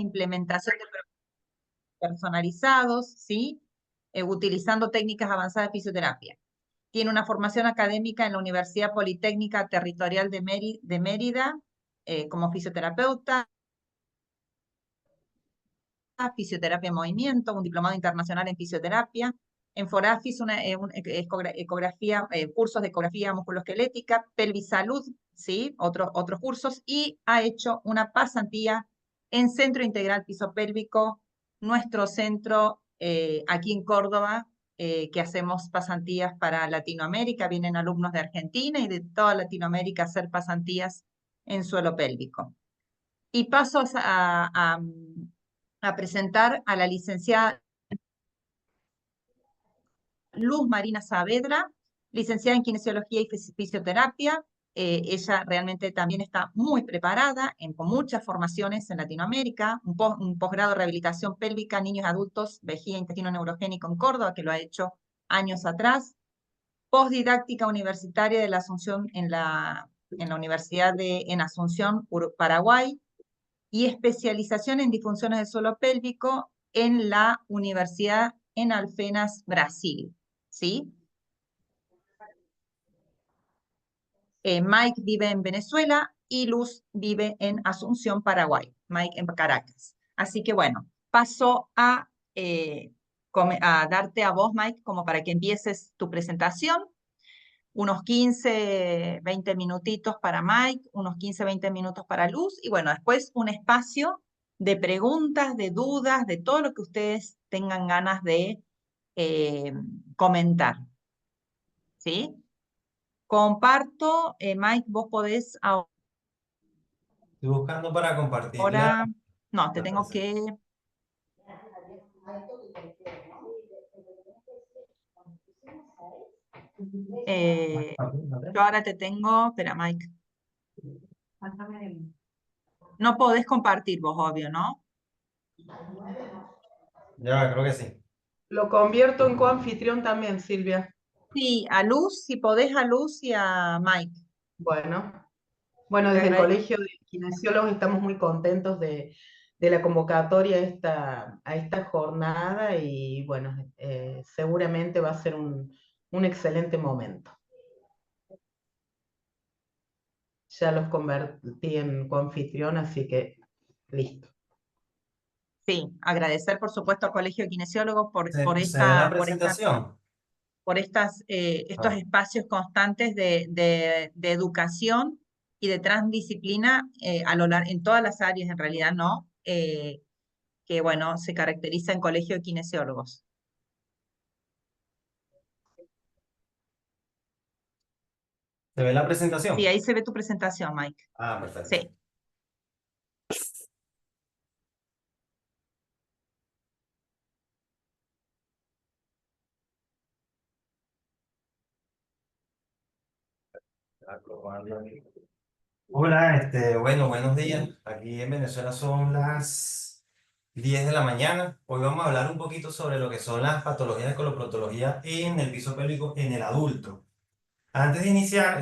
implementación de personalizados, ¿sí? Utilizando técnicas avanzadas de fisioterapia. Tiene una formación académica en la Universidad Politécnica Territorial de Mérida como fisioterapeuta, fisioterapia en movimiento, un diplomado internacional en fisioterapia, en Forafis, ecografía, cursos de ecografía musculoesquelética, pelvisalud, ¿sí? Otros cursos, y ha hecho una pasantía en Centro Integral Pisopélvico, nuestro centro aquí en Córdoba, que hacemos pasantías para Latinoamérica. Vienen alumnos de Argentina y de toda Latinoamérica a hacer pasantías en suelo pélvico. Y paso a presentar a la licenciada Luz Marina Saavedra, licenciada en Kinesiología y Fisioterapia. Ella realmente también está muy preparada, con muchas formaciones en Latinoamérica, un posgrado de rehabilitación pélvica, niños y adultos, vejiga, intestino neurogénico en Córdoba, que lo ha hecho años atrás. Postdidáctica universitaria de la Asunción en la Universidad en Asunción, Paraguay, y especialización en disfunciones del suelo pélvico en la Universidad en Alfenas, Brasil, ¿sí? Mike vive en Venezuela y Luz vive en Asunción, Paraguay. Mike en Caracas. Así que bueno, paso a darte a vos, Mike, como para que empieces tu presentación. Unos 15, 20 minutitos para Mike, unos 15, 20 minutos para Luz, y bueno, después un espacio de preguntas, de dudas, de todo lo que ustedes tengan ganas de comentar. ¿Sí? Comparto, Mike, vos podés Estoy buscando para compartir ahora, no, te la tengo presentación. que, yo ahora te tengo, espera, Mike, no podés compartir vos, obvio, ¿no? Ya, creo que sí. Lo convierto en coanfitrión también, Silvia. Sí, a Luz, si podés a Luz y a Mike. Bueno, Te desde el agradezco. Colegio de Kinesiólogos estamos muy contentos de la convocatoria a esta jornada y bueno, seguramente va a ser un excelente momento. Ya los convertí en coanfitrión, así que listo. Sí, agradecer por supuesto al Colegio de Kinesiólogos ¿Se ve la presentación? por estos Ah, espacios constantes de educación y de transdisciplina en todas las áreas, en realidad, ¿no? Que, bueno, se caracteriza en Colegio de Kinesiólogos. ¿se ve la Sí, presentación? ahí se ve tu presentación, Mike. Ah, perfecto. Sí. Hola, bueno, buenos días. Aquí en Venezuela son las 10 de la mañana. Hoy vamos a hablar un poquito sobre lo que son las patologías de coloproctología en el piso pélvico en el adulto. Antes de iniciar,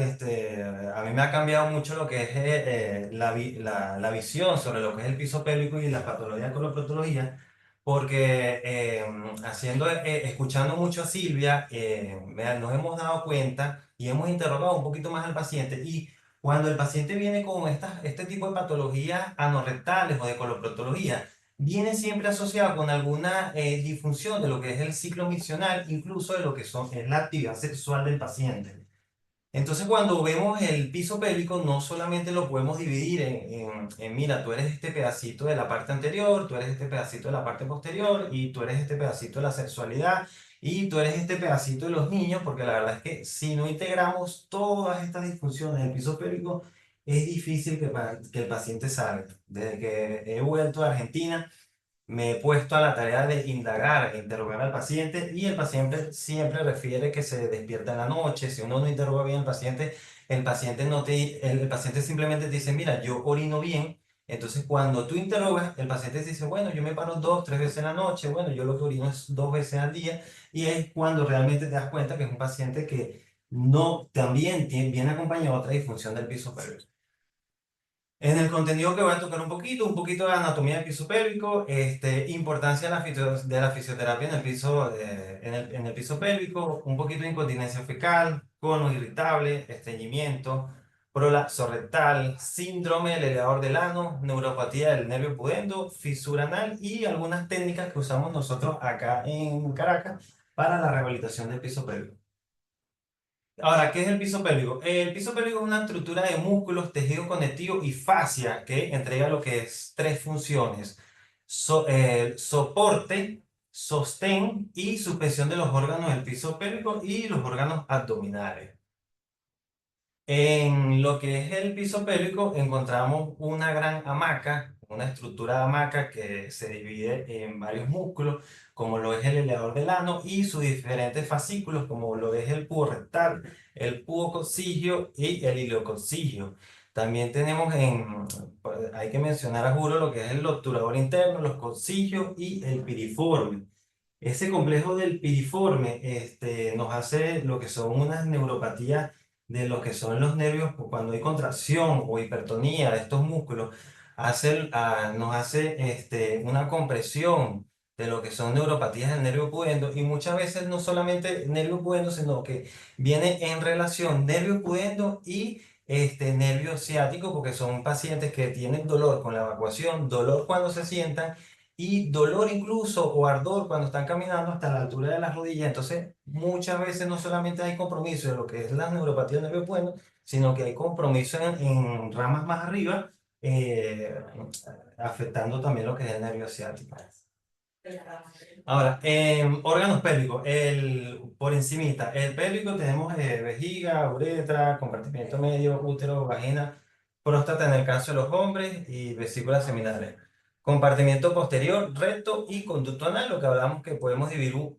a mí me ha cambiado mucho lo que es la visión sobre lo que es el piso pélvico y la patología de coloproctología, porque escuchando mucho a Silvia, nos hemos dado cuenta y hemos interrogado un poquito más al paciente, y cuando el paciente viene con este tipo de patologías anorrectales o de coloproctología, viene siempre asociado con alguna disfunción de lo que es el ciclo miccional, incluso de lo que es la actividad sexual del paciente. Entonces, cuando vemos el piso pélvico, no solamente lo podemos dividir mira, tú eres este pedacito de la parte anterior, tú eres este pedacito de la parte posterior, y tú eres este pedacito de la sexualidad, y tú eres este pedacito de los niños, porque la verdad es que si no integramos todas estas disfunciones del piso pélvico, es difícil que el paciente salga. Desde que he vuelto a Argentina, me he puesto a la tarea de indagar e interrogar al paciente, y el paciente siempre refiere que se despierta en la noche. Si uno no interroga bien al paciente, el paciente simplemente te dice, mira, yo orino bien. Entonces, cuando tú interrogas, el paciente te dice, bueno, yo me paro 2, 3 veces en la noche, bueno, yo lo que orino es 2 veces al día, y es cuando realmente te das cuenta que es un paciente que no también viene acompañado de otra disfunción del piso pélvico. En el contenido que voy a tocar un poquito de anatomía del piso pélvico, importancia de de la fisioterapia en el piso, en el piso pélvico, un poquito de incontinencia fecal, cono irritable, estreñimiento, prolapso rectal, síndrome del elevador del ano, neuropatía del nervio pudendo, fisura anal y algunas técnicas que usamos nosotros acá en Caracas para la rehabilitación del piso pélvico. Ahora, ¿qué es el piso pélvico? El piso pélvico es una estructura de músculos, tejido conectivo y fascia que entrega lo que es tres funciones: soporte, sostén y suspensión de los órganos del piso pélvico y los órganos abdominales. En lo que es el piso pélvico encontramos una gran hamaca, una estructura de hamaca que se divide en varios músculos, como lo es el elevador del ano y sus diferentes fascículos, como lo es el púo rectal, el púo coccigio y el iliococcigio. También tenemos hay que mencionar a juro lo que es el obturador interno, los coccigios y el piriforme. Ese complejo del piriforme nos hace lo que son unas neuropatías de lo que son los nervios cuando hay contracción o hipertonía de estos músculos, nos hace una compresión de lo que son neuropatías del nervio pudendo y muchas veces no solamente nervio pudendo, sino que viene en relación nervio pudendo y nervio ciático porque son pacientes que tienen dolor con la evacuación, dolor cuando se sientan y dolor incluso o ardor cuando están caminando hasta la altura de las rodillas. Entonces, muchas veces no solamente hay compromiso de lo que es la neuropatía del nervio pueno, sino que hay compromiso en ramas más arriba, eh, afectando también lo que es el nervio ciático. Ahora, órganos pélvicos, por encimita, el pélvico tenemos vejiga, uretra, compartimiento medio, útero, vagina, próstata en el caso de los hombres y vesículas seminales. Compartimiento posterior, recto y conducto anal, lo que hablamos que podemos dividir,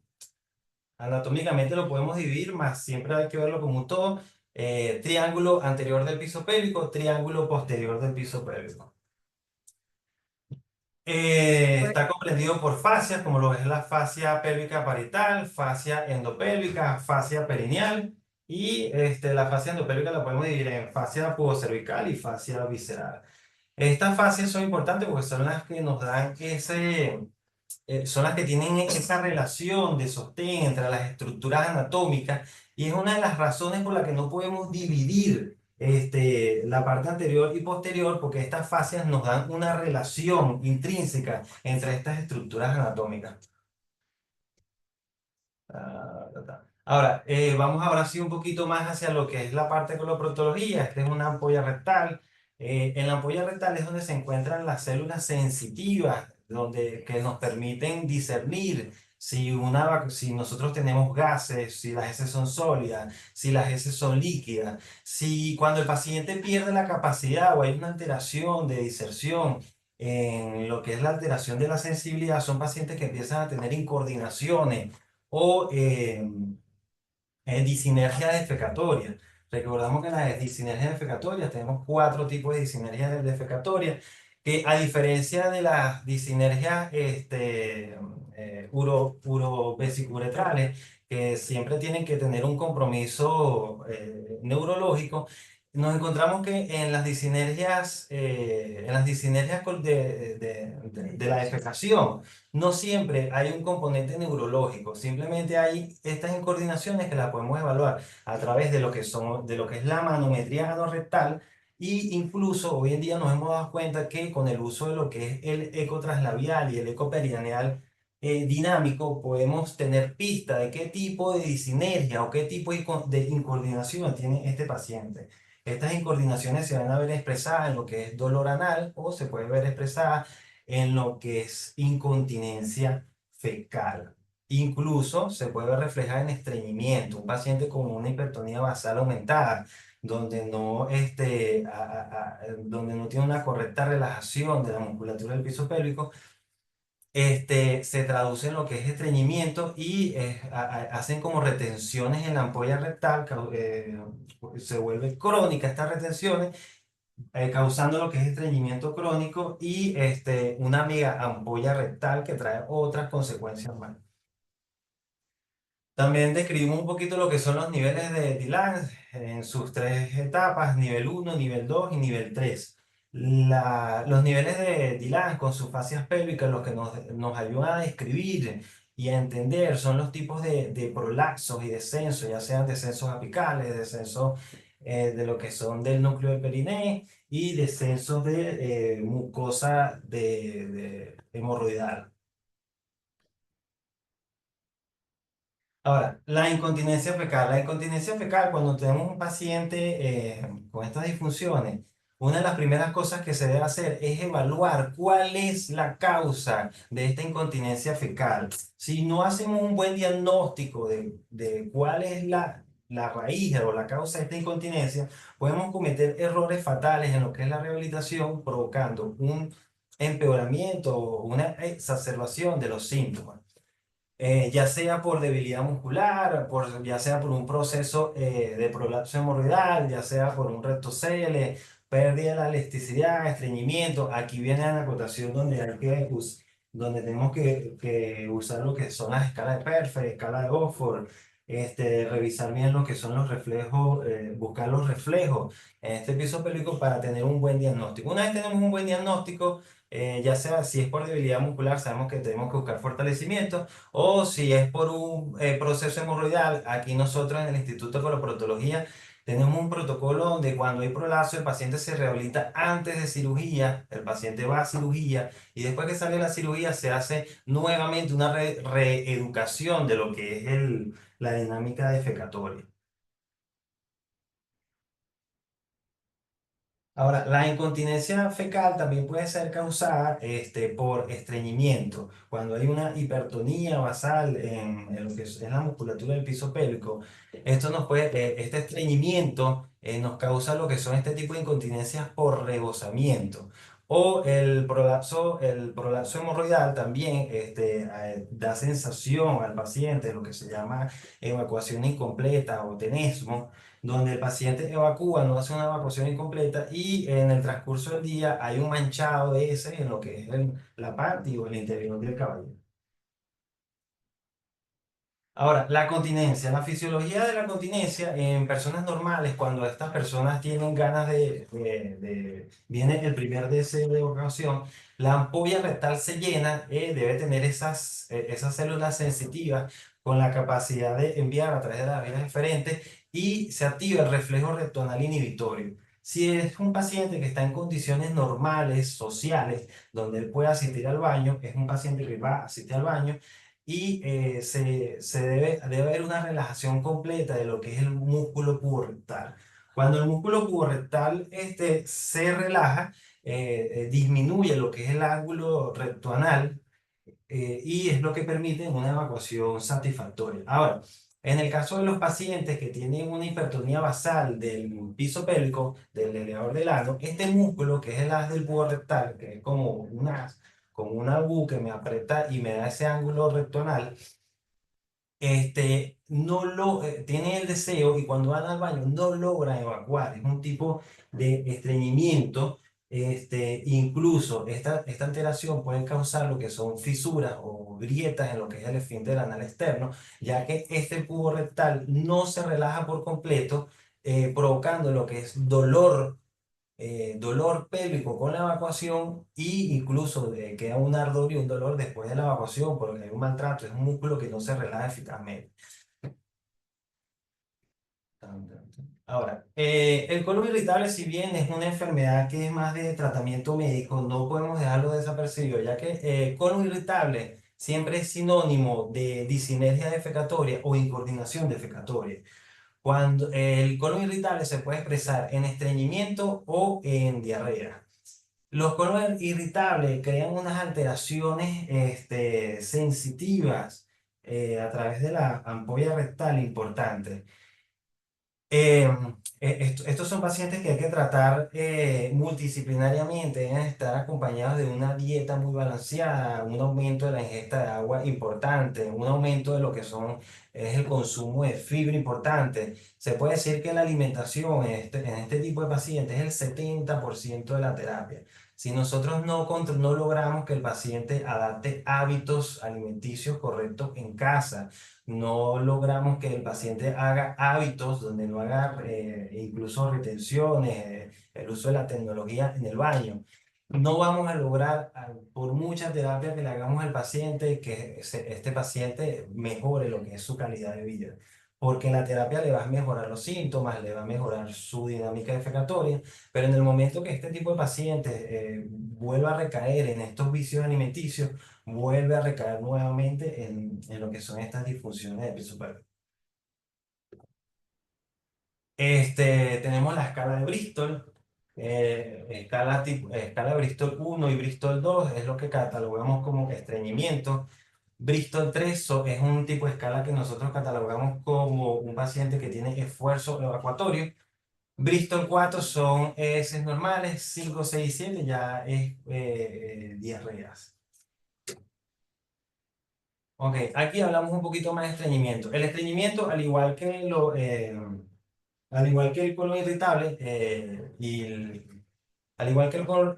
anatómicamente lo podemos dividir, más siempre hay que verlo como un todo. Triángulo anterior del piso pélvico, triángulo posterior del piso pélvico. Está comprendido por fascias, como lo es la fascia pélvica parietal, fascia endopélvica, fascia perineal, y la fascia endopélvica la podemos dividir en fascia pubocervical y fascia visceral. Estas fascias son importantes porque son las que nos dan son las que tienen esa relación de sostén entre las estructuras anatómicas y es una de las razones por las que no podemos dividir la parte anterior y posterior porque estas fascias nos dan una relación intrínseca entre estas estructuras anatómicas. Ahora, vamos ahora sí un poquito más hacia lo que es la parte de coloproctología. Esta es una ampolla rectal. En la ampolla rectal es donde se encuentran las células sensitivas, que nos permiten discernir si nosotros tenemos gases, si las heces son sólidas, si las heces son líquidas, si cuando el paciente pierde la capacidad o hay una alteración de diserción en lo que es la alteración de la sensibilidad, son pacientes que empiezan a tener incoordinaciones o disinergia defecatoria. Recordamos que en las disinergias defecatorias tenemos 4 tipos de disinergias defecatorias, que a diferencia de las disinergias urovesicuretrales, que siempre tienen que tener un compromiso neurológico, nos encontramos que en las disinergias de la defecación, no siempre hay un componente neurológico, simplemente hay estas incoordinaciones que las podemos evaluar a través de de lo que es la manometría anorrectal y incluso hoy en día nos hemos dado cuenta que con el uso de lo que es el eco translabial y el eco perineal dinámico podemos tener pista de qué tipo de disinergia o qué tipo de incoordinación tiene este paciente. Estas incoordinaciones se van a ver expresadas en lo que es dolor anal o se puede ver expresada en lo que es incontinencia fecal. Incluso se puede ver reflejada en estreñimiento, un paciente con una hipertonía basal aumentada, donde no tiene una correcta relajación de la musculatura del piso pélvico, se traduce en lo que es estreñimiento y hacen como retenciones en la ampolla rectal, se vuelve crónica estas retenciones causando lo que es estreñimiento crónico y una mega ampolla rectal que trae otras consecuencias más. También describimos un poquito lo que son los niveles de Dillon en sus 3 etapas, nivel 1, nivel 2 y nivel 3. Los niveles de Dirac con sus fascias pélvicas, los que nos ayudan a describir y a entender, son los tipos de prolapsos y descensos, ya sean descensos apicales, descensos de lo que son del núcleo del periné y descensos de mucosa de hemorroidal. Ahora, la incontinencia fecal. La incontinencia fecal, cuando tenemos un paciente con estas disfunciones, una de las primeras cosas que se debe hacer es evaluar cuál es la causa de esta incontinencia fecal. Si no hacemos un buen diagnóstico de cuál es la raíz o la causa de esta incontinencia, podemos cometer errores fatales en lo que es la rehabilitación, provocando un empeoramiento o una exacerbación de los síntomas, ya sea por debilidad muscular, ya sea por un proceso de prolapso hemorroidal, ya sea por un rectocele, pérdida de la elasticidad, estreñimiento. Aquí viene la acotación donde donde tenemos que usar lo que son las escalas de Perfect, escala de Beaufort, revisar bien lo que son los reflejos, buscar los reflejos en este piso pélvico para tener un buen diagnóstico. Una vez tenemos un buen diagnóstico, ya sea si es por debilidad muscular, sabemos que tenemos que buscar fortalecimiento, o si es por un proceso hemorroidal. Aquí nosotros en el Instituto de Coloproctología tenemos un protocolo donde cuando hay prolapso el paciente se rehabilita antes de cirugía, el paciente va a cirugía y después que sale de la cirugía se hace nuevamente una reeducación de lo que es la dinámica defecatoria. Ahora, la incontinencia fecal también puede ser causada por estreñimiento. Cuando hay una hipertonía basal en lo que es la musculatura del piso pélvico, este estreñimiento nos causa lo que son este tipo de incontinencias por rebosamiento. O el prolapso hemorroidal también da sensación al paciente, lo que se llama evacuación incompleta o tenesmo, donde el paciente evacúa, no hace una evacuación incompleta y en el transcurso del día hay un manchado de ese en lo que es la parte o el interior del cabello. Ahora, la continencia, la fisiología de la continencia en personas normales, cuando estas personas tienen ganas viene el primer deseo de evacuación, la ampolla rectal se llena, debe tener esas células sensitivas con la capacidad de enviar a través de las vías eferentes y se activa el reflejo rectonal inhibitorio. Si es un paciente que está en condiciones normales, sociales, donde él puede asistir al baño, es un paciente que va a asistir al baño y debe haber una relajación completa de lo que es el músculo puborectal. Cuando el músculo puborectal se relaja, disminuye lo que es el ángulo rectoanal, y es lo que permite una evacuación satisfactoria. Ahora, en el caso de los pacientes que tienen una hipertonía basal del piso pélvico, del elevador del ano, este músculo, que es el haz del búho rectal, que es como un haz, como una U que me aprieta y me da ese ángulo rectonal, no tiene el deseo y cuando van al baño no logra evacuar. Es un tipo de estreñimiento. Incluso esta alteración puede causar lo que son fisuras o grietas en lo que es el esfínter anal externo, ya que este cubo rectal no se relaja por completo, provocando lo que es dolor pélvico con la evacuación y incluso queda un ardor y un dolor después de la evacuación porque hay un maltrato, es un músculo que no se relaja eficazmente. Ahora, el colon irritable, si bien es una enfermedad que es más de tratamiento médico, no podemos dejarlo desapercibido, ya que colon irritable siempre es sinónimo de disinergia defecatoria o incoordinación defecatoria. Cuando el colon irritable se puede expresar en estreñimiento o en diarrea. Los colon irritables crean unas alteraciones sensitivas a través de la ampolla rectal importante. Estos son pacientes que hay que tratar multidisciplinariamente, deben estar acompañados de una dieta muy balanceada, un aumento de la ingesta de agua importante, un aumento de lo que es el consumo de fibra importante. Se puede decir que la alimentación en este tipo de pacientes es el 70% de la terapia. Si nosotros no logramos que el paciente adapte hábitos alimenticios correctos en casa, no logramos que el paciente haga hábitos donde no haga incluso retenciones, el uso de la tecnología en el baño, no vamos a lograr, por mucha terapia que le hagamos al paciente, que este paciente mejore lo que es su calidad de vida. Porque la terapia le va a mejorar los síntomas, le va a mejorar su dinámica defecatoria, pero en el momento que este tipo de paciente vuelva a recaer en estos vicios alimenticios, vuelve a recaer nuevamente en lo que son estas disfunciones del piso pélvico. Tenemos la escala de Bristol, escala de Bristol 1 y Bristol 2 es lo que catalogamos como estreñimiento. Bristol 3 es un tipo de escala que nosotros catalogamos como un paciente que tiene esfuerzo evacuatorio. Bristol 4 son heces normales, 5, 6 y 7 ya es diarreas. Ok, aquí hablamos un poquito más de estreñimiento. El estreñimiento, al igual que el colon irritable al igual que el colon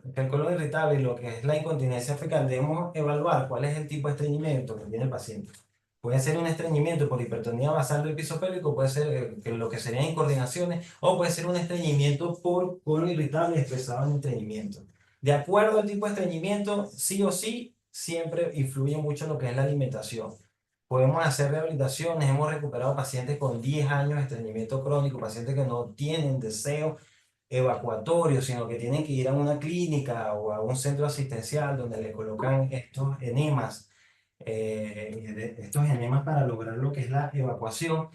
irritable y lo que es la incontinencia fecal, debemos evaluar cuál es el tipo de estreñimiento que tiene el paciente. Puede ser un estreñimiento por hipertonía basal del piso pélvico, puede ser lo que serían incoordinaciones, o puede ser un estreñimiento por colon irritable expresado en estreñimiento. De acuerdo al tipo de estreñimiento, sí o sí, siempre influye mucho en lo que es la alimentación. Podemos hacer rehabilitaciones, hemos recuperado pacientes con 10 años de estreñimiento crónico, pacientes que no tienen deseo evacuatorio, sino que tienen que ir a una clínica o a un centro asistencial donde le colocan estos enemas para lograr lo que es la evacuación.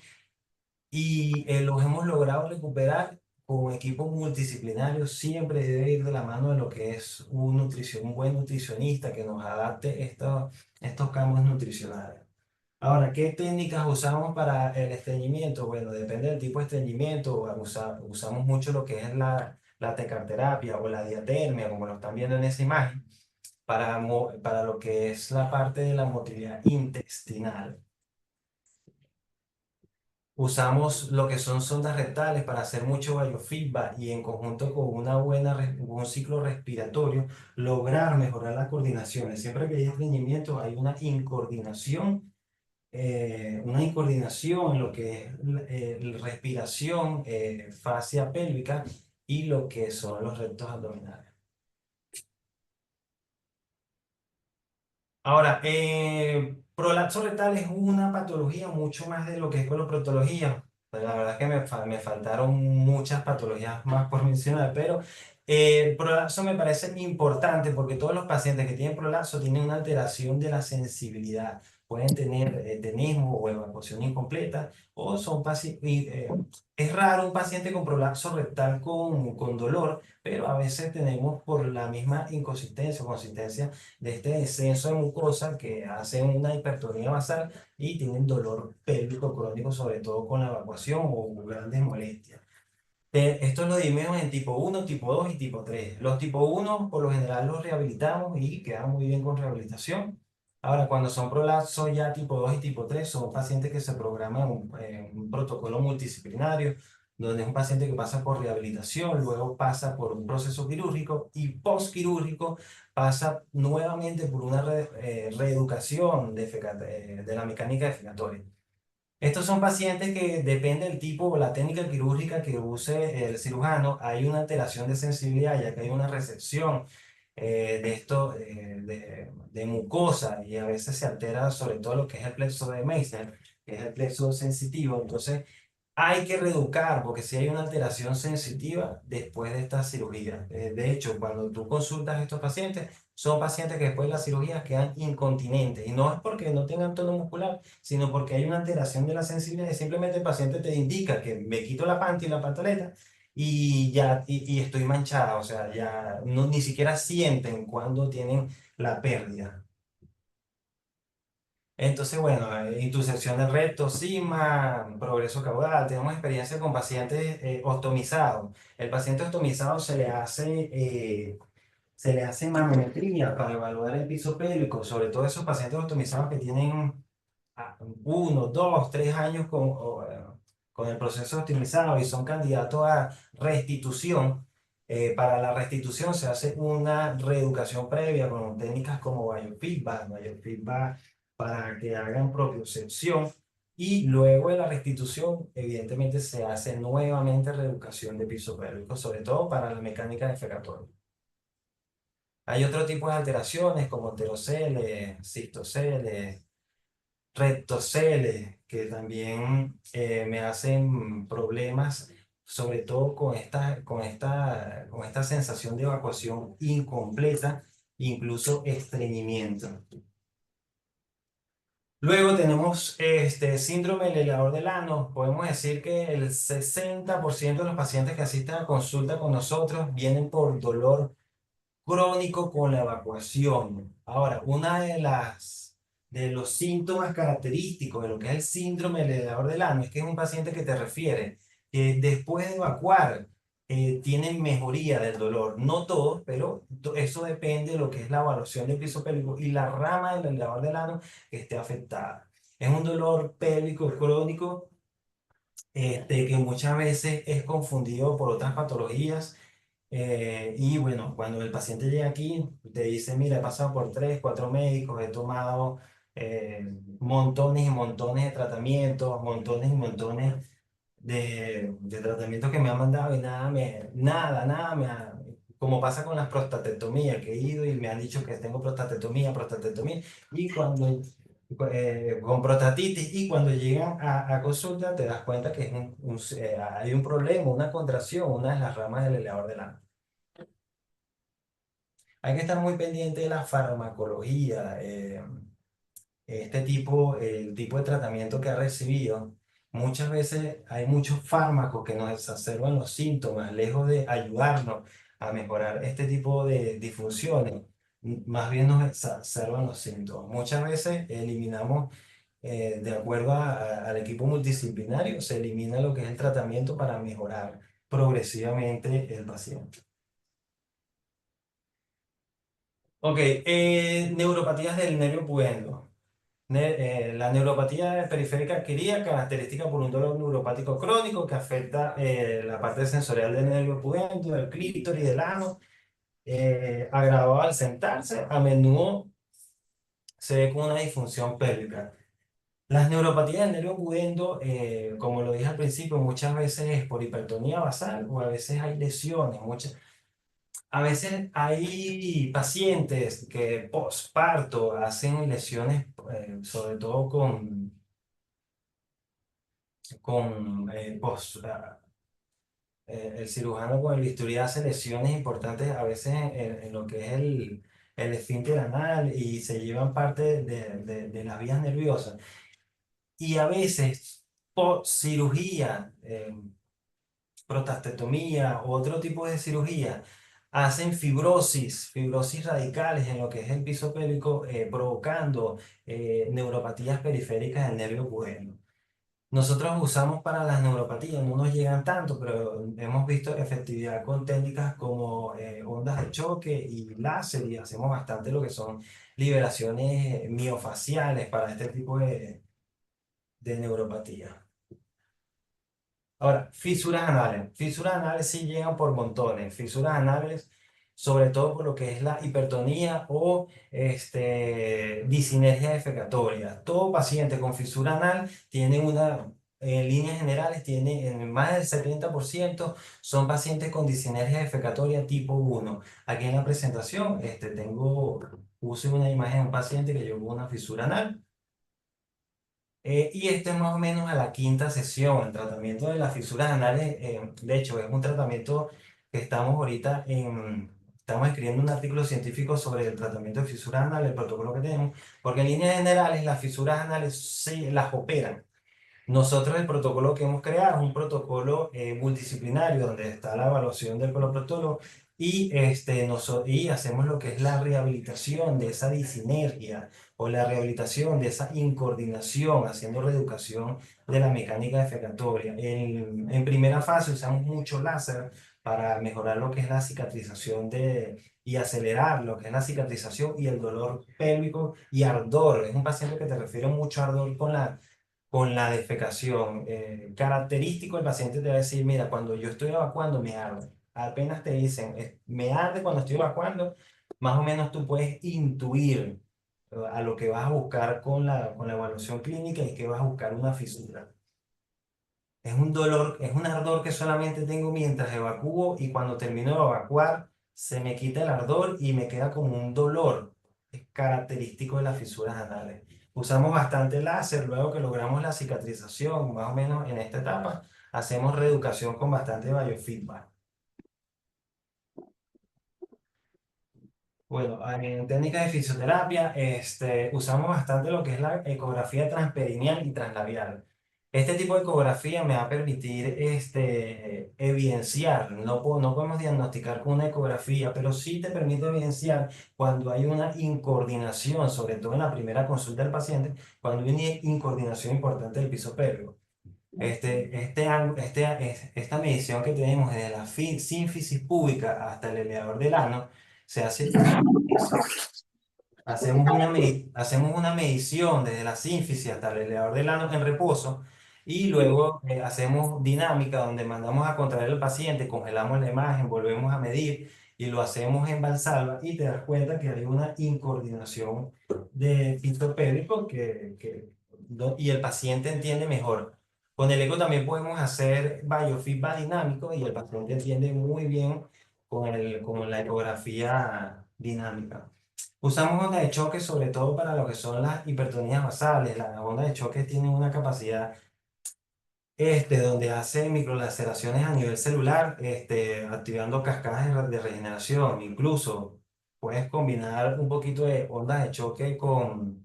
Y los hemos logrado recuperar con equipo multidisciplinario. Siempre debe ir de la mano de lo que es un buen nutricionista que nos adapte estos cambios nutricionales. Ahora, ¿qué técnicas usamos para el estreñimiento? Bueno, depende del tipo de estreñimiento. Usamos mucho lo que es la tecarterapia o la diatermia, como lo están viendo en esa imagen, para lo que es la parte de la motilidad intestinal. Usamos lo que son sondas rectales para hacer mucho biofeedback y en conjunto con un ciclo respiratorio, lograr mejorar las coordinaciones. Siempre que hay estreñimiento hay una incoordinación en lo que es respiración, fascia pélvica y lo que son los rectos abdominales. Ahora, prolapso rectal es una patología mucho más de lo que es coloproctología. Pues la verdad es que me faltaron muchas patologías más por mencionar, pero el prolapso me parece importante porque todos los pacientes que tienen prolapso tienen una alteración de la sensibilidad. Pueden tener tenismo o evacuación incompleta, o son pacientes. Es raro un paciente con prolapso rectal con dolor, pero a veces tenemos por la misma inconsistencia o consistencia de este descenso de mucosa que hace una hipertonía basal y tienen dolor pélvico crónico, sobre todo con la evacuación o grandes molestias. Esto lo dividimos en tipo 1, tipo 2 y tipo 3. Los tipo 1 por lo general los rehabilitamos y quedan muy bien con rehabilitación. Ahora, cuando son prolapsos ya tipo 2 y tipo 3, son pacientes que se programan un protocolo multidisciplinario, donde es un paciente que pasa por rehabilitación, luego pasa por un proceso quirúrgico y postquirúrgico pasa nuevamente por una reeducación de la mecánica defecatoria. Estos son pacientes que depende del tipo o la técnica quirúrgica que use el cirujano, hay una alteración de sensibilidad, ya que hay una recepción de mucosa y a veces se altera sobre todo lo que es el plexo de Meissner, que es el plexo sensitivo. Entonces, hay que reeducar porque si hay una alteración sensitiva después de esta cirugía. De hecho, cuando tú consultas a estos pacientes, son pacientes que después de la cirugía quedan incontinentes. Y no es porque no tengan tono muscular, sino porque hay una alteración de la sensibilidad. Y simplemente el paciente te indica que me quito la panty y la pantaleta y ya y estoy manchada. O sea, ya no, ni siquiera sienten cuando tienen la pérdida. Entonces, bueno, intusección del recto, sima, progreso caudal. Tenemos experiencia con pacientes ostomizados. El paciente ostomizado se le hace manometría para evaluar el piso pélvico, sobre todo esos pacientes ostomizados que tienen 1, 2, 3 años con el proceso optimizado y son candidatos a restitución. Para la restitución se hace una reeducación previa con técnicas como biofeedback para que hagan propiocepción. Y luego de la restitución, evidentemente se hace nuevamente reeducación de piso pélvico, sobre todo para la mecánica defecatoria. Hay otro tipo de alteraciones como teroceles, cistoceles, rectoceles, que también me hacen problemas, sobre todo con esta sensación de evacuación incompleta, incluso estreñimiento. Luego tenemos este síndrome del elevador del ano. Podemos decir que el 60% de los pacientes que asisten a consulta con nosotros vienen por dolor crónico con la evacuación. Ahora, una de los síntomas característicos de lo que es el síndrome del elevador del ano es que es un paciente que te refiere que después de evacuar tienen mejoría del dolor. No todos, pero eso depende de lo que es la evaluación del piso pélvico y la rama del elevador del ano que esté afectada. Es un dolor pélvico crónico que muchas veces es confundido por otras patologías. Y bueno, cuando el paciente llega aquí, te dice, mira, he pasado por 3, 4 médicos, he tomado montones y montones de tratamientos, montones y montones de tratamientos que me han mandado y nada me ha, como pasa con las prostatectomías, que he ido y me han dicho que tengo prostatectomía, y cuando, con prostatitis, y cuando llegan a consulta te das cuenta que es hay un problema, una contracción, una de las ramas del elevador del ano. Hay que estar muy pendiente de la farmacología, el tipo de tratamiento que ha recibido. Muchas veces hay muchos fármacos que nos exacerban los síntomas, lejos de ayudarnos a mejorar este tipo de disfunciones, más bien nos exacerban los síntomas. Muchas veces eliminamos, de acuerdo al equipo multidisciplinario, se elimina lo que es el tratamiento para mejorar progresivamente el paciente. Ok, neuropatías del nervio pudendo. La neuropatía periférica adquirida, característica por un dolor neuropático crónico que afecta la parte sensorial del nervio pudendo, del clítoris, del ano, agravado al sentarse, a menudo se ve con una disfunción pélvica. Las neuropatías del nervio pudendo, como lo dije al principio, muchas veces es por hipertonía basal o a veces hay lesiones, a veces hay pacientes que postparto hacen lesiones, sobre todo el cirujano con el bisturí hace lesiones importantes a veces en lo que es el esfínter anal y se llevan parte de las vías nerviosas. Y a veces post cirugía, prostatectomía u otro tipo de cirugía, hacen fibrosis radicales en lo que es el piso pélvico, provocando neuropatías periféricas del nervio pudendo. Nosotros usamos para las neuropatías, no nos llegan tanto, pero hemos visto efectividad con técnicas como ondas de choque y láser, y hacemos bastante lo que son liberaciones miofaciales para este tipo de neuropatía. Ahora, fisuras anales. Fisuras anales sí llegan por montones. Fisuras anales, sobre todo por lo que es la hipertonía o disinergia defecatoria. Todo paciente con fisura anal tiene en líneas generales, tiene en más del 70% son pacientes con disinergia defecatoria tipo 1. Aquí en la presentación puse una imagen de un paciente que llevó una fisura anal. Y este es más o menos a la quinta sesión. El tratamiento de las fisuras anales, de hecho, es un tratamiento que estamos escribiendo un artículo científico sobre el tratamiento de fisuras anales, el protocolo que tenemos, porque en líneas generales las fisuras anales se las operan. Nosotros el protocolo que hemos creado es un protocolo multidisciplinario donde está la evaluación del coloproctolo y hacemos lo que es la rehabilitación de esa disinergia o la rehabilitación de esa incoordinación, haciendo reeducación de la mecánica defecatoria. En primera fase usamos mucho láser para mejorar lo que es la cicatrización y acelerar lo que es la cicatrización y el dolor pélvico y ardor. Es un paciente que te refiere mucho ardor con la defecación. Característico, el paciente te va a decir, mira, cuando yo estoy evacuando me arde. apenas te dicen, me arde cuando estoy evacuando, más o menos tú puedes intuir a lo que vas a buscar con la evaluación clínica y que vas a buscar una fisura. Es un dolor, es un ardor que solamente tengo mientras evacúo y cuando termino de evacuar se me quita el ardor y me queda como un dolor. Es característico de las fisuras anales. Usamos bastante láser, luego que logramos la cicatrización, más o menos en esta etapa, hacemos reeducación con bastante biofeedback. Bueno, en técnicas de fisioterapia usamos bastante lo que es la ecografía transperineal y translabial. Este tipo de ecografía me va a permitir evidenciar, no podemos diagnosticar con una ecografía, pero sí te permite evidenciar cuando hay una incoordinación, sobre todo en la primera consulta del paciente, cuando hay una incoordinación importante del piso pélvico. Esta medición que tenemos desde la sínfisis púbica hasta el elevador del ano, se hace hacemos una medición desde la sínfisis hasta el elevador del ano en reposo y luego hacemos dinámica donde mandamos a contraer al paciente, congelamos la imagen, volvemos a medir y lo hacemos en Valsalva y te das cuenta que hay una incoordinación de piso pélvico y el paciente entiende mejor. Con el eco también podemos hacer biofeedback dinámico y el paciente entiende muy bien con la ecografía dinámica. Usamos ondas de choque sobre todo para lo que son las hipertonías basales. Las ondas de choque tienen una capacidad donde hacen microlaceraciones a nivel celular, activando cascadas de regeneración. Incluso puedes combinar un poquito de ondas de choque con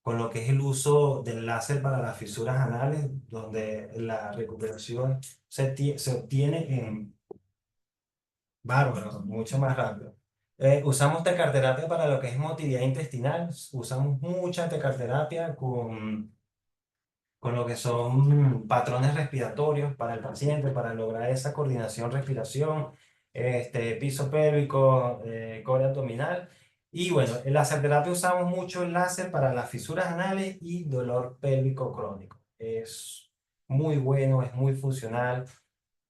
lo que es el uso del láser para las fisuras anales, donde la recuperación se obtiene en bárbaro, mucho más rápido. Usamos tecarterapia para lo que es motilidad intestinal. Usamos mucha tecarterapia con lo que son patrones respiratorios para el paciente, para lograr esa coordinación respiración, piso pélvico, core abdominal. Y bueno, en la láser terapia usamos mucho el láser para las fisuras anales y dolor pélvico crónico. Es muy bueno, es muy funcional.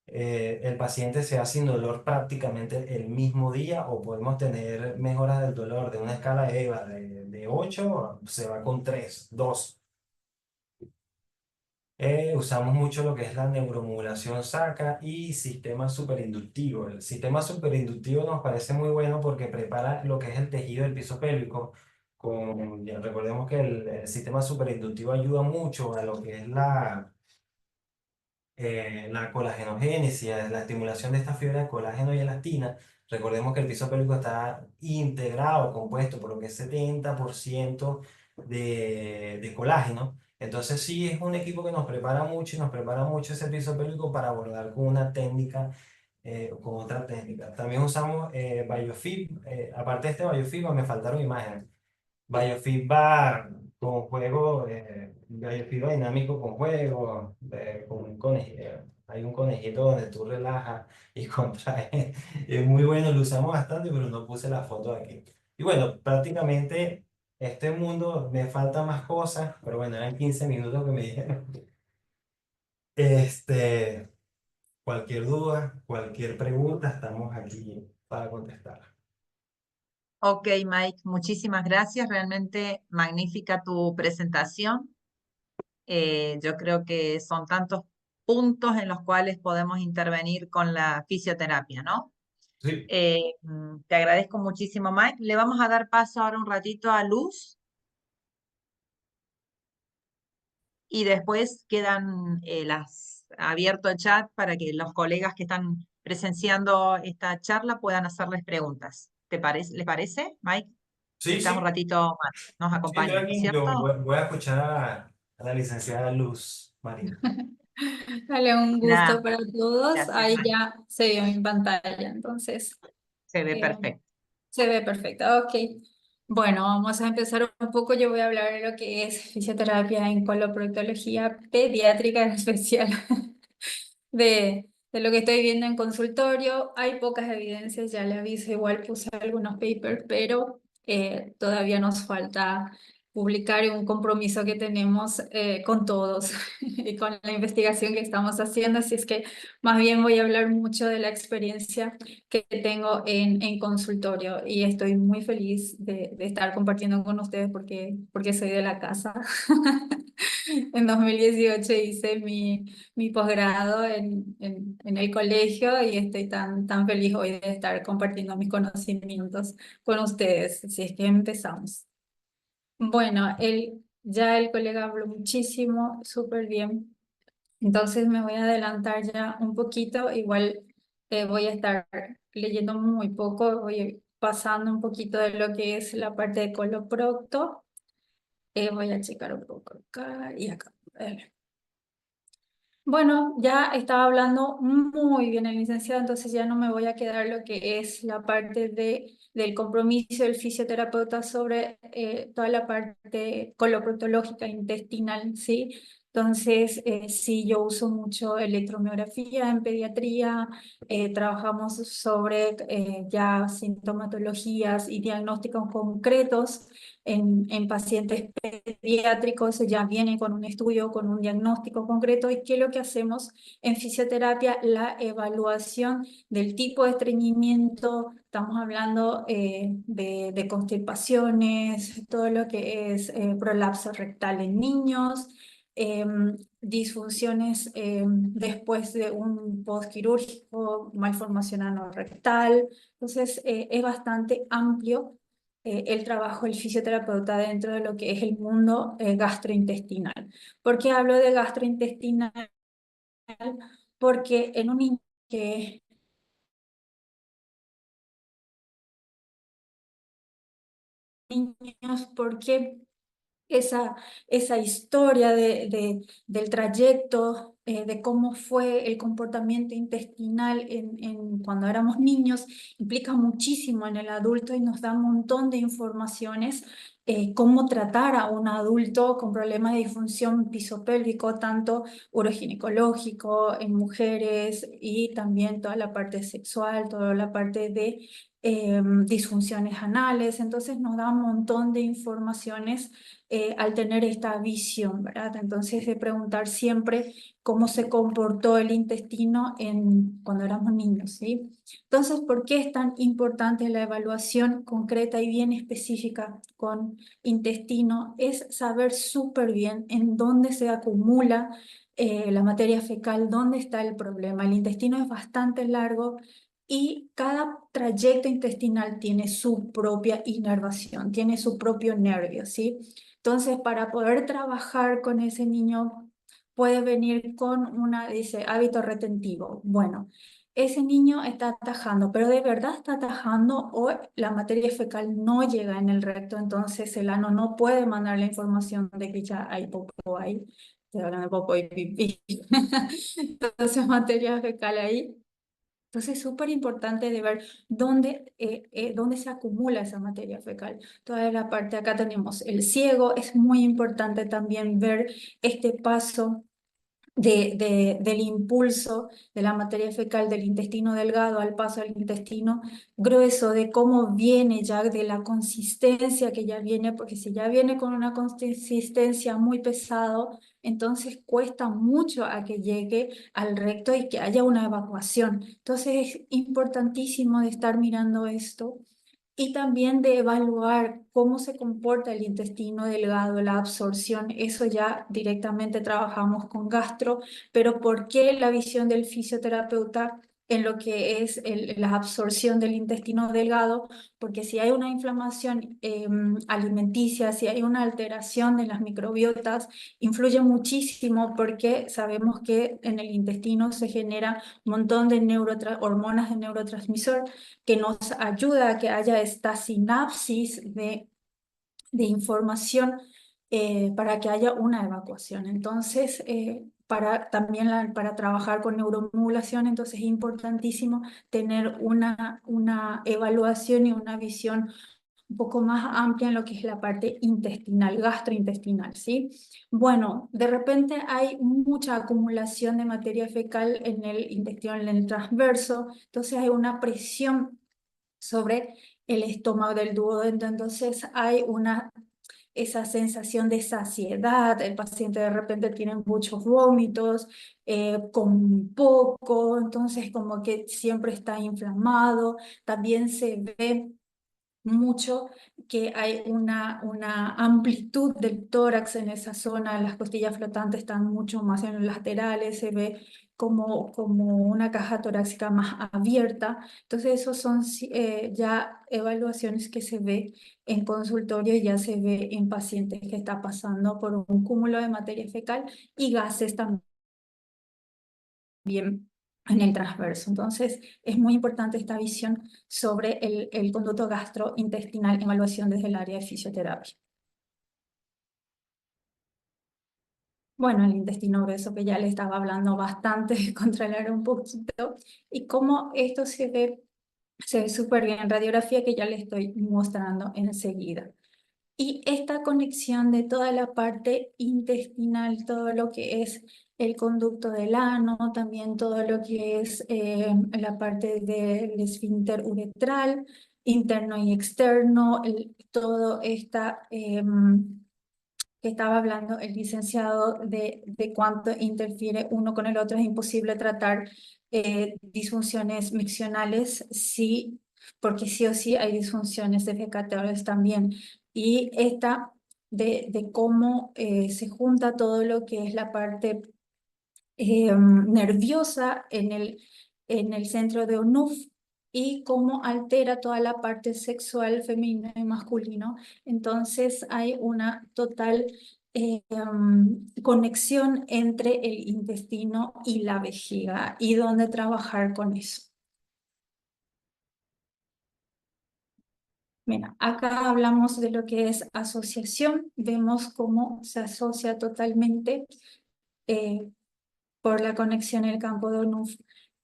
El paciente se va sin dolor prácticamente el mismo día o podemos tener mejoras del dolor de una escala EVA de 8, se va con 3, 2. Usamos mucho lo que es la neuromodulación sacra y sistema superinductivo. El sistema superinductivo nos parece muy bueno porque prepara lo que es el tejido del piso pélvico. Ya recordemos que el sistema superinductivo ayuda mucho a lo que es la colagenogénesis, la estimulación de esta fibra de colágeno y elastina. Recordemos que el piso pélvico está integrado, compuesto por lo que es 70% de colágeno. Entonces sí es un equipo que nos prepara mucho y nos prepara mucho ese piso pélvico para abordar con una técnica, con otra técnica. También usamos biofeed, aparte de este biofeed, me faltaron imágenes. Biofeedback con juego, biofeedback dinámico con juego, hay un conejito donde tú relajas y contraes. Es muy bueno, lo usamos bastante, pero no puse la foto aquí. Y bueno, prácticamente este mundo me falta más cosas, pero bueno, eran 15 minutos que me dijeron. Este, cualquier duda, cualquier pregunta, estamos aquí para contestar. Ok, Mike, muchísimas gracias. Realmente magnífica tu presentación. Yo creo que son tantos puntos en los cuales podemos intervenir con la fisioterapia, ¿no? Sí. Te agradezco muchísimo, Mike. Le vamos a dar paso ahora un ratito a Luz y después quedan abierto el chat para que los colegas que están presenciando esta charla puedan hacerles preguntas. ¿Les parece, Mike? Sí, Estás un sí. ratito más, nos Sí, estoy acompañas, ¿no es aquí. Yo cierto? voy a escuchar a la licenciada Luz Marina. Dale, un gusto Nada, para todos. gracias, Ahí Mike. ya se vio en pantalla, entonces Se ve eh, perfecto. se ve perfecto. Ok. Bueno, vamos a empezar un poco. Yo voy a hablar de lo que es fisioterapia en coloproctología pediátrica en especial, de lo que estoy viendo en consultorio. Hay pocas evidencias, ya le aviso, igual puse algunos papers, pero todavía nos falta publicar un compromiso que tenemos con todos y con la investigación que estamos haciendo. Así es que más bien voy a hablar mucho de la experiencia que tengo en consultorio y estoy muy feliz de estar compartiendo con ustedes porque soy de la casa. En 2018 hice mi posgrado en el colegio y estoy tan feliz hoy de estar compartiendo mis conocimientos con ustedes. Así es que empezamos. Bueno, ya el colega habló muchísimo, súper bien. Entonces me voy a adelantar ya un poquito. Igual voy a estar leyendo muy poco, voy pasando un poquito de lo que es la parte de coloprocto. Voy a checar un poco acá y acá. A ver. Bueno, ya estaba hablando muy bien el licenciado, entonces ya no me voy a quedar lo que es la parte del compromiso del fisioterapeuta sobre toda la parte coloproctológica intestinal, ¿sí? Entonces, sí, yo uso mucho electromiografía en pediatría, trabajamos sobre ya sintomatologías y diagnósticos concretos en pacientes pediátricos, ya vienen con un estudio, con un diagnóstico concreto. ¿Y qué es lo que hacemos en fisioterapia? La evaluación del tipo de estreñimiento. Estamos hablando de constipaciones, todo lo que es prolapso rectal en niños, disfunciones después de un postquirúrgico, malformación anorrectal. Entonces, es bastante amplio el trabajo del fisioterapeuta dentro de lo que es el mundo gastrointestinal. ¿Por qué hablo de gastrointestinal? Porque en un niño que niños, porque esa historia del trayecto, de cómo fue el comportamiento intestinal cuando éramos niños, implica muchísimo en el adulto y nos da un montón de informaciones. Cómo tratar a un adulto con problemas de disfunción pisopélvico, tanto uroginecológico en mujeres y también toda la parte sexual, toda la parte de disfunciones anales. Entonces nos da un montón de informaciones al tener esta visión, ¿verdad? Entonces de preguntar siempre cómo se comportó el intestino cuando éramos niños, ¿sí? Entonces, ¿por qué es tan importante la evaluación concreta y bien específica con intestino? Es saber súper bien en dónde se acumula la materia fecal, dónde está el problema. El intestino es bastante largo y cada trayecto intestinal tiene su propia inervación, tiene su propio nervio, ¿sí? Entonces, para poder trabajar con ese niño, puede venir con dice, hábito retentivo. Bueno, ese niño está atajando, pero ¿de verdad está atajando o la materia fecal no llega en el recto? Entonces el ano no puede mandar la información de que ya hay popó ahí. Estoy hablando de popó y pipí. Entonces materia fecal ahí. Entonces es súper importante de ver dónde se acumula esa materia fecal. Toda la parte, acá tenemos el ciego. Es muy importante también ver este paso del impulso de la materia fecal del intestino delgado al paso al intestino grueso, de cómo viene ya, de la consistencia que ya viene, porque si ya viene con una consistencia muy pesado, entonces cuesta mucho a que llegue al recto y que haya una evacuación. Entonces es importantísimo de estar mirando esto y también de evaluar cómo se comporta el intestino delgado, la absorción. Eso ya directamente trabajamos con gastro, pero ¿por qué la visión del fisioterapeuta en lo que es la absorción del intestino delgado? Porque si hay una inflamación alimenticia, si hay una alteración de las microbiotas, influye muchísimo, porque sabemos que en el intestino se genera un montón de hormonas de neurotransmisor que nos ayuda a que haya esta sinapsis de información para que haya una evacuación. Entonces, para trabajar con neuromodulación, entonces es importantísimo tener una evaluación y una visión un poco más amplia en lo que es la parte intestinal, gastrointestinal, ¿sí? Bueno, de repente hay mucha acumulación de materia fecal en el intestino, en el transverso, entonces hay una presión sobre el estómago del duodeno, entonces hay una esa sensación de saciedad, el paciente de repente tiene muchos vómitos, con poco, entonces como que siempre está inflamado. También se ve mucho que hay una amplitud del tórax en esa zona, las costillas flotantes están mucho más en los laterales, se ve como una caja torácica más abierta. Entonces, esos son ya evaluaciones que se ve en consultorio y ya se ve en pacientes que está pasando por un cúmulo de materia fecal y gases también en el transverso. Entonces, es muy importante esta visión sobre el conducto gastrointestinal en evaluación desde el área de fisioterapia. Bueno, el intestino grueso que ya le estaba hablando bastante, controlar un poquito, y cómo esto se ve súper bien en radiografía que ya le estoy mostrando enseguida. Y esta conexión de toda la parte intestinal, todo lo que es el conducto del ano, también todo lo que es la parte del esfínter uretral, interno y externo, todo esta que estaba hablando el licenciado de cuánto interfiere uno con el otro. Es imposible tratar disfunciones miccionales, sí, porque sí o sí hay disfunciones defecatorias también. Y esta de cómo se junta todo lo que es la parte nerviosa en el centro de Onuf y cómo altera toda la parte sexual femenino y masculino. Entonces hay una total conexión entre el intestino y la vejiga y dónde trabajar con eso. Mira, acá hablamos de lo que es asociación, vemos cómo se asocia totalmente eh, por la conexión en el campo de Onuf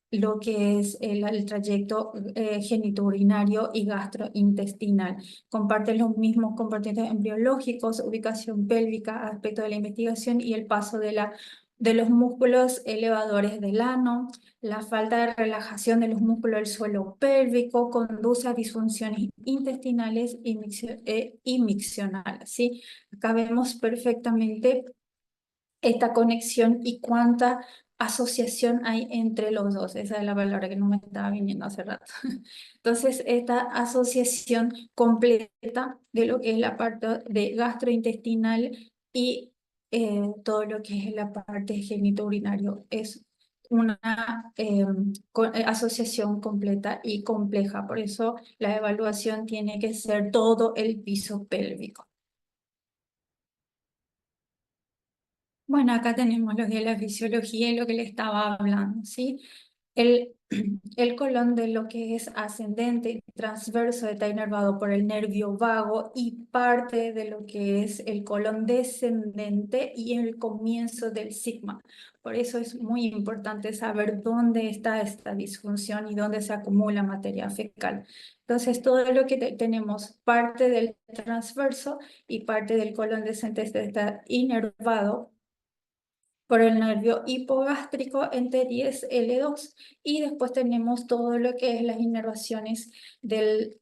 lo que es el trayecto genitourinario y gastrointestinal. Comparten los mismos componentes embriológicos, ubicación pélvica, aspecto de la investigación y el paso de los músculos elevadores del ano. La falta de relajación de los músculos del suelo pélvico conduce a disfunciones intestinales y miccionales, ¿sí? Acá vemos perfectamente esta conexión y cuánta asociación hay entre los dos. Esa es la palabra que no me estaba viniendo hace rato. Entonces, esta asociación completa de lo que es la parte de gastrointestinal y todo lo que es la parte genitourinario es una asociación completa y compleja. Por eso la evaluación tiene que ser todo el piso pélvico. Bueno, acá tenemos lo que es la fisiología y lo que le estaba hablando, ¿sí? El, el colon de lo que es ascendente y transverso está inervado por el nervio vago y parte de lo que es el colon descendente y el comienzo del sigma. Por eso es muy importante saber dónde está esta disfunción y dónde se acumula materia fecal. Entonces, todo lo que tenemos, parte del transverso y parte del colon descendente está inervado por el nervio hipogástrico en T10L2 y después tenemos todo lo que es las inervaciones del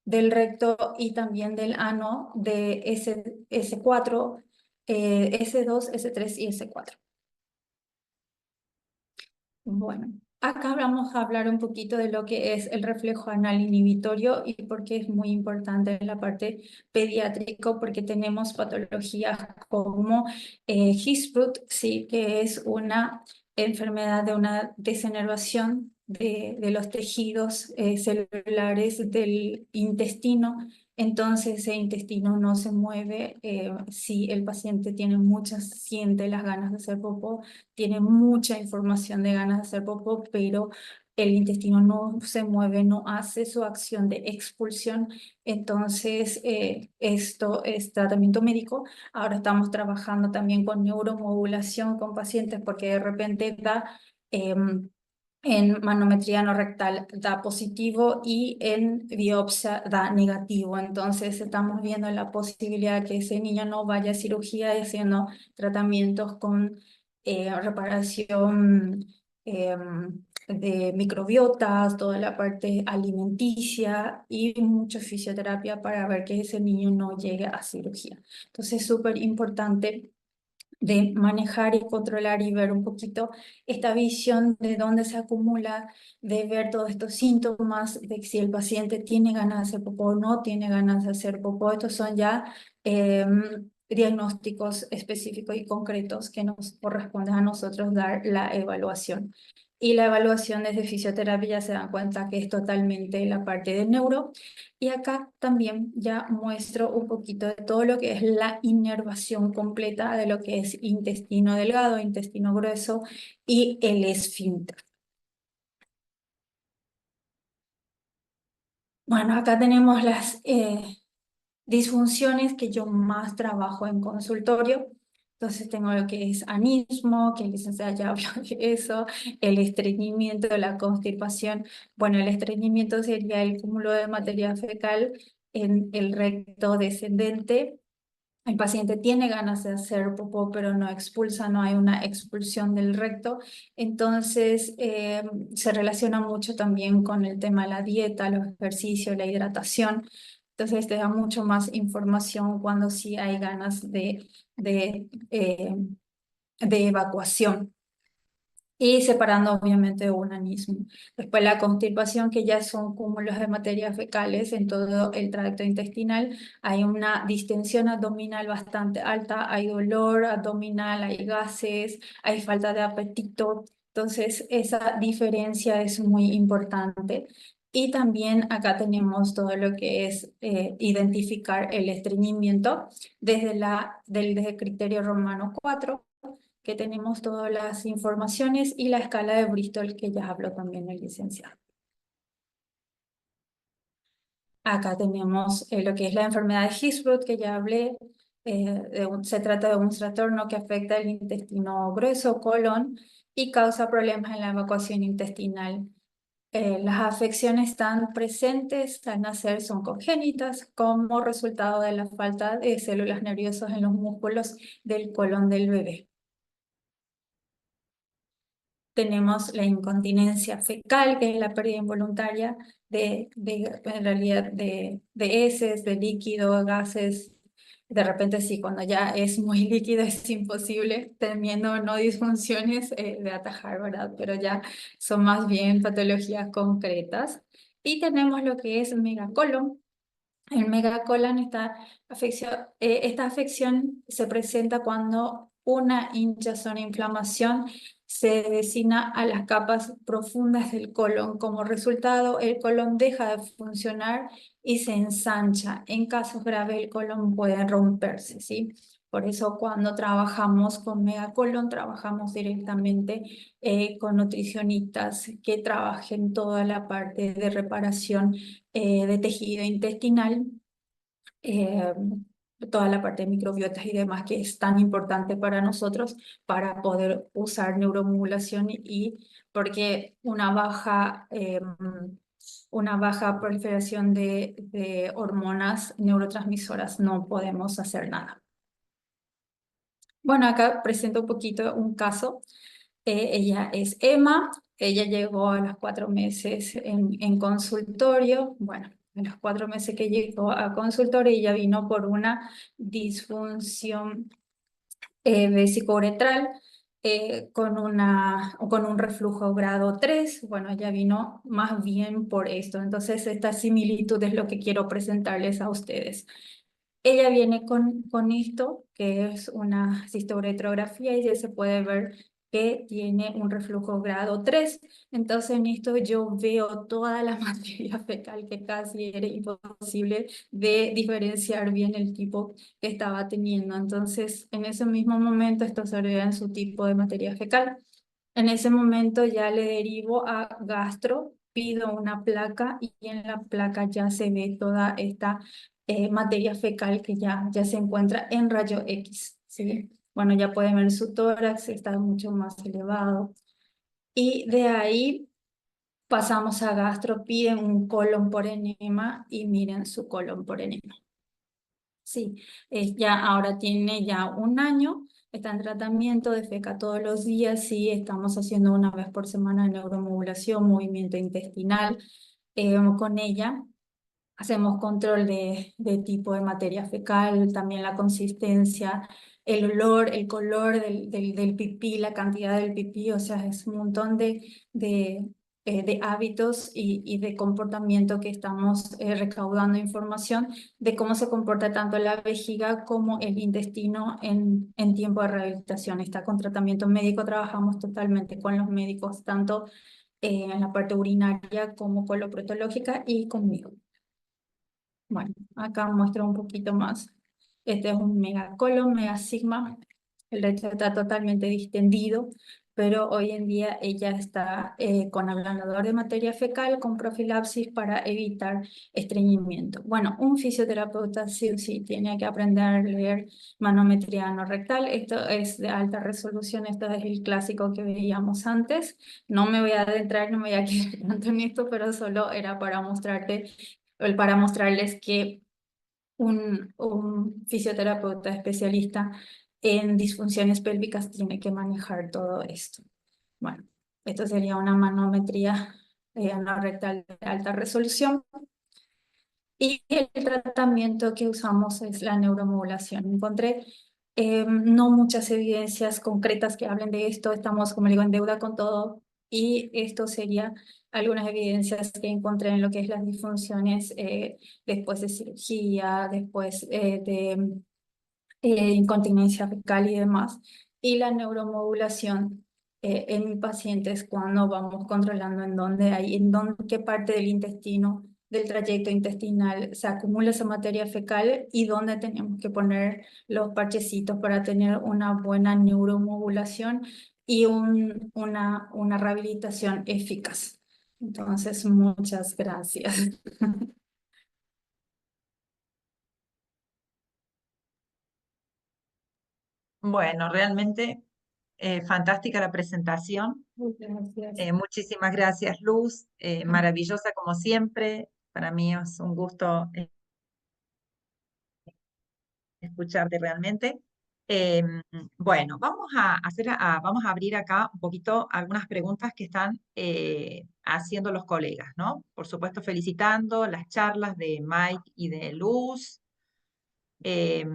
recto y también del ano de S4, S2, S3 y S4. Bueno, acá vamos a hablar un poquito de lo que es el reflejo anal inhibitorio y por qué es muy importante en la parte pediátrica, porque tenemos patologías como Hirsbrut, sí, que es una enfermedad de una desenervación de los tejidos celulares del intestino. Entonces ese intestino no se mueve si el paciente siente las ganas de hacer popó, tiene mucha información de ganas de hacer popó, pero el intestino no se mueve, no hace su acción de expulsión. Entonces, esto es tratamiento médico. Ahora estamos trabajando también con neuromodulación con pacientes porque de repente en manometría no rectal da positivo y en biopsia da negativo. Entonces estamos viendo la posibilidad que ese niño no vaya a cirugía y haciendo tratamientos con reparación de microbiotas, toda la parte alimenticia y mucha fisioterapia para ver que ese niño no llegue a cirugía. Entonces es súper importante de manejar y controlar y ver un poquito esta visión de dónde se acumula, de ver todos estos síntomas, de si el paciente tiene ganas de hacer popó o no tiene ganas de hacer popó. Estos son ya diagnósticos específicos y concretos que nos corresponde a nosotros dar la evaluación. Y la evaluación desde fisioterapia ya se dan cuenta que es totalmente la parte de neuro. Y acá también ya muestro un poquito de todo lo que es la inervación completa de lo que es intestino delgado, intestino grueso y el esfínter. Bueno, acá tenemos las disfunciones que yo más trabajo en consultorio. Entonces tengo lo que es anismo, que el licenciado ya habló de eso, el estreñimiento, la constipación. Bueno, el estreñimiento sería el cúmulo de materia fecal en el recto descendente. El paciente tiene ganas de hacer popó, pero no expulsa, no hay una expulsión del recto. Entonces, se relaciona mucho también con el tema de la dieta, los ejercicios, la hidratación. Entonces, te da mucho más información cuando sí hay ganas de evacuación. Y separando obviamente un anismo. Después la constipación, que ya son cúmulos de materias fecales en todo el tracto intestinal. Hay una distensión abdominal bastante alta, hay dolor abdominal, hay gases, hay falta de apetito. Entonces esa diferencia es muy importante. Y también acá tenemos todo lo que es identificar el estreñimiento desde el criterio romano 4, que tenemos todas las informaciones, y la escala de Bristol, que ya habló también el licenciado. Acá tenemos lo que es la enfermedad de Hirschsprung, que ya hablé. Se trata de un trastorno que afecta el intestino grueso, colon, y causa problemas en la evacuación intestinal. Las afecciones están presentes al nacer, son congénitas como resultado de la falta de células nerviosas en los músculos del colon del bebé. Tenemos la incontinencia fecal, que es la pérdida involuntaria en realidad de heces, de líquido, gases. De repente sí, cuando ya es muy líquido es imposible, teniendo no disfunciones de atajar, ¿verdad? Pero ya son más bien patologías concretas. Y tenemos lo que es megacolon. El megacolon, esta afección se presenta cuando una hinchazón e inflamación se designa a las capas profundas del colon. Como resultado, el colon deja de funcionar y se ensancha. En casos graves, el colon puede romperse, ¿sí? Por eso cuando trabajamos con megacolon, trabajamos directamente con nutricionistas que trabajen toda la parte de reparación de tejido intestinal, eh, toda la parte de microbiotas y demás, que es tan importante para nosotros para poder usar neuromodulación, y porque una baja proliferación de hormonas neurotransmisoras no podemos hacer nada. Bueno, acá presento un poquito un caso. Ella es Emma, ella llegó a los 4 meses en consultorio. Bueno, a los 4 meses que llegó a consultorio, ella vino por una disfunción vesicouretral con un reflujo grado 3. Bueno, ella vino más bien por esto. Entonces, esta similitud es lo que quiero presentarles a ustedes. Ella viene con esto, que es una cistoretrografía, y ya se puede ver que tiene un reflujo grado 3. Entonces en esto yo veo toda la materia fecal, que casi era imposible de diferenciar bien el tipo que estaba teniendo. Entonces en ese mismo momento esto se ve en su tipo de materia fecal. En ese momento ya le derivo a gastro, pido una placa, y en la placa ya se ve toda esta materia fecal que ya se encuentra en rayo X, ¿sí? Bueno, ya pueden ver su tórax, está mucho más elevado. Y de ahí pasamos a gastro, piden un colon por enema y miren su colon por enema. Sí, ya ahora tiene ya 1 año está en tratamiento, defeca todos los días y estamos haciendo una vez por semana neuromodulación, movimiento intestinal con ella. Hacemos control de tipo de materia fecal, también la consistencia, el olor, el color del pipí, la cantidad del pipí, o sea, es un montón de hábitos y de comportamiento que estamos recaudando información de cómo se comporta tanto la vejiga como el intestino en tiempo de rehabilitación. Está con tratamiento médico, trabajamos totalmente con los médicos, tanto en la parte urinaria como coloproctológica y conmigo. Bueno, acá muestro un poquito más. Este es un megacolon, megasigma. El resto está totalmente distendido, pero hoy en día ella está con ablandador de materia fecal, con profilaxis para evitar estreñimiento. Bueno, un fisioterapeuta sí o sí tiene que aprender a leer manometría anorrectal. Esto es de alta resolución, esto es el clásico que veíamos antes. No me voy a adentrar, no me voy a quedar tanto en esto, pero solo era para mostrarles que un fisioterapeuta especialista en disfunciones pélvicas tiene que manejar todo esto. Bueno, esto sería una manometría anorrectal de alta resolución. Y el tratamiento que usamos es la neuromodulación. Encontré no muchas evidencias concretas que hablen de esto. Estamos, como digo, en deuda con todo. Y esto sería algunas evidencias que encontré en lo que es las disfunciones después de cirugía, después de incontinencia fecal y demás. Y la neuromodulación en mis pacientes cuando vamos controlando qué parte del intestino, del trayecto intestinal se acumula esa materia fecal y dónde tenemos que poner los parchecitos para tener una buena neuromodulación y una rehabilitación eficaz. Entonces, muchas gracias. Bueno, realmente fantástica la presentación. Muchas gracias. Muchísimas gracias, Luz. Maravillosa como siempre. Para mí es un gusto escucharte realmente. Eh, bueno, vamos a abrir acá un poquito algunas preguntas que están haciendo los colegas, ¿no? Por supuesto, felicitando las charlas de Mike y de Luz. Eh,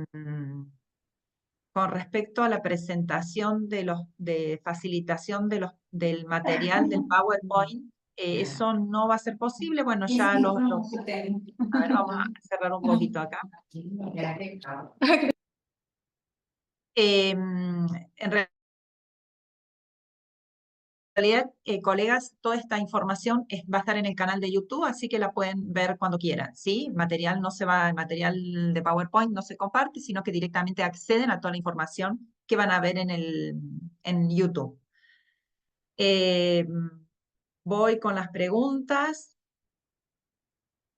con respecto a la presentación de facilitación del material del PowerPoint, eso no va a ser posible. Bueno, ya a ver, vamos a cerrar un poquito acá. En realidad, colegas, toda esta información va a estar en el canal de YouTube, así que la pueden ver cuando quieran, ¿sí? El material de PowerPoint no se comparte, sino que directamente acceden a toda la información que van a ver en YouTube. Voy con las preguntas.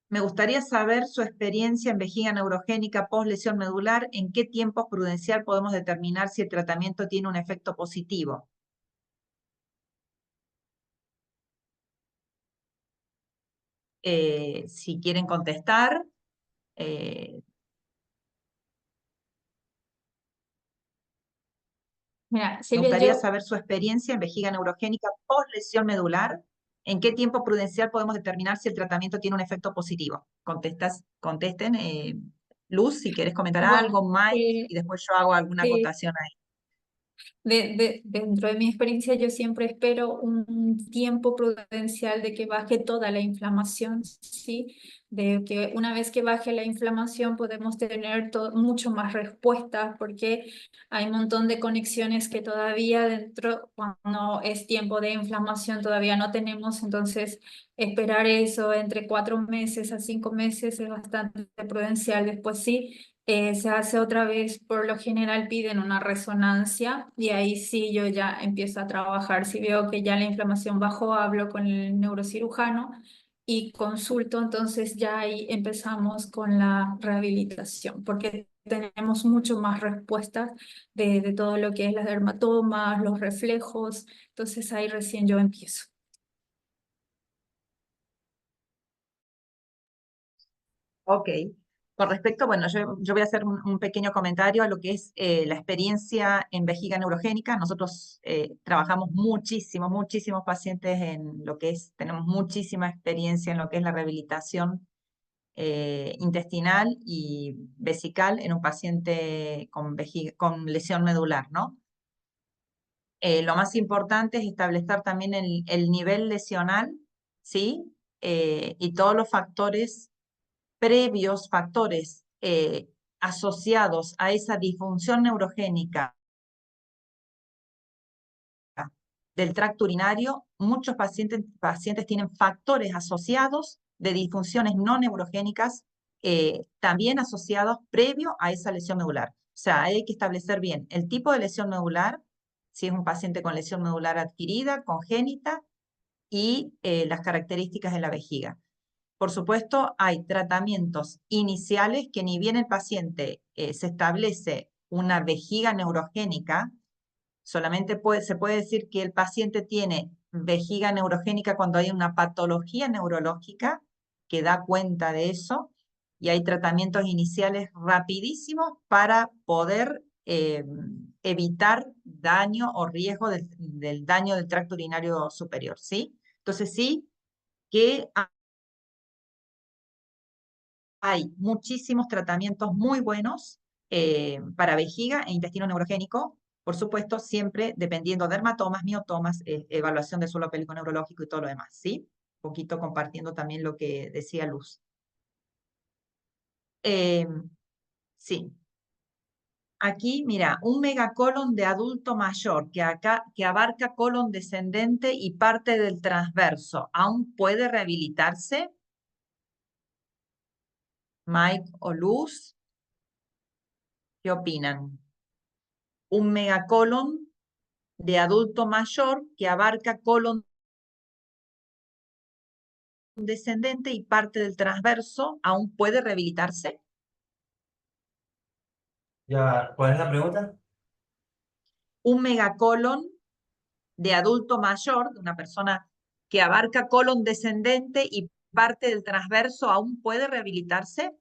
Me gustaría saber su experiencia en vejiga neurogénica post lesión medular. ¿En qué tiempo prudencial podemos determinar si el tratamiento tiene un efecto positivo? Si quieren contestar, Mira, me Silvia, gustaría yo saber su experiencia en vejiga neurogénica post lesión medular. ¿En qué tiempo prudencial podemos determinar si el tratamiento tiene un efecto positivo? Contesten. Luz, si quieres comentar bueno, algo, Mike, y después yo hago alguna sí, acotación ahí. dentro de mi experiencia, yo siempre espero un tiempo prudencial de que baje toda la inflamación, ¿sí? De que una vez que baje la inflamación podemos tener mucho más respuesta porque hay un montón de conexiones que todavía dentro, cuando es tiempo de inflamación, todavía no tenemos. Entonces, esperar eso entre 4 meses a 5 meses es bastante prudencial. Después sí. Se hace otra vez, por lo general piden una resonancia y ahí sí yo ya empiezo a trabajar. Si veo que ya la inflamación bajó, hablo con el neurocirujano y consulto, entonces ya ahí empezamos con la rehabilitación, porque tenemos mucho más respuestas de todo lo que es las dermatomas, los reflejos, entonces ahí recién yo empiezo. Ok. Con respecto, bueno, yo voy a hacer un pequeño comentario a lo que es la experiencia en vejiga neurogénica. Nosotros trabajamos muchísimos pacientes en lo que es, tenemos muchísima experiencia en lo que es la rehabilitación intestinal y vesical en un paciente con lesión medular, ¿no? Lo más importante es establecer también el nivel lesional, ¿sí? Y todos los factores previos, factores asociados a esa disfunción neurogénica del tracto urinario. Muchos pacientes tienen factores asociados de disfunciones no neurogénicas, también asociados previo a esa lesión medular. O sea, hay que establecer bien el tipo de lesión medular, si es un paciente con lesión medular adquirida, congénita, y las características de la vejiga. Por supuesto, hay tratamientos iniciales que ni bien el paciente se establece una vejiga neurogénica, solamente se puede decir que el paciente tiene vejiga neurogénica cuando hay una patología neurológica que da cuenta de eso, y hay tratamientos iniciales rapidísimos para poder evitar daño o riesgo del daño del tracto urinario superior, ¿sí? Entonces sí que hay muchísimos tratamientos muy buenos para vejiga e intestino neurogénico, por supuesto, siempre dependiendo de dermatomas, miotomas, evaluación de suelo pélvico neurológico y todo lo demás, ¿sí? Un poquito compartiendo también lo que decía Luz. Sí. Aquí, mira, un megacolon de adulto mayor que abarca colon descendente y parte del transverso, ¿aún puede rehabilitarse? Mike o Luz, ¿qué opinan? Un megacolon de adulto mayor que abarca colon descendente y parte del transverso, ¿aún puede rehabilitarse? Ya, ¿cuál es la pregunta? Un megacolon de adulto mayor, de una persona que abarca colon descendente y parte del transverso, ¿aún puede rehabilitarse? O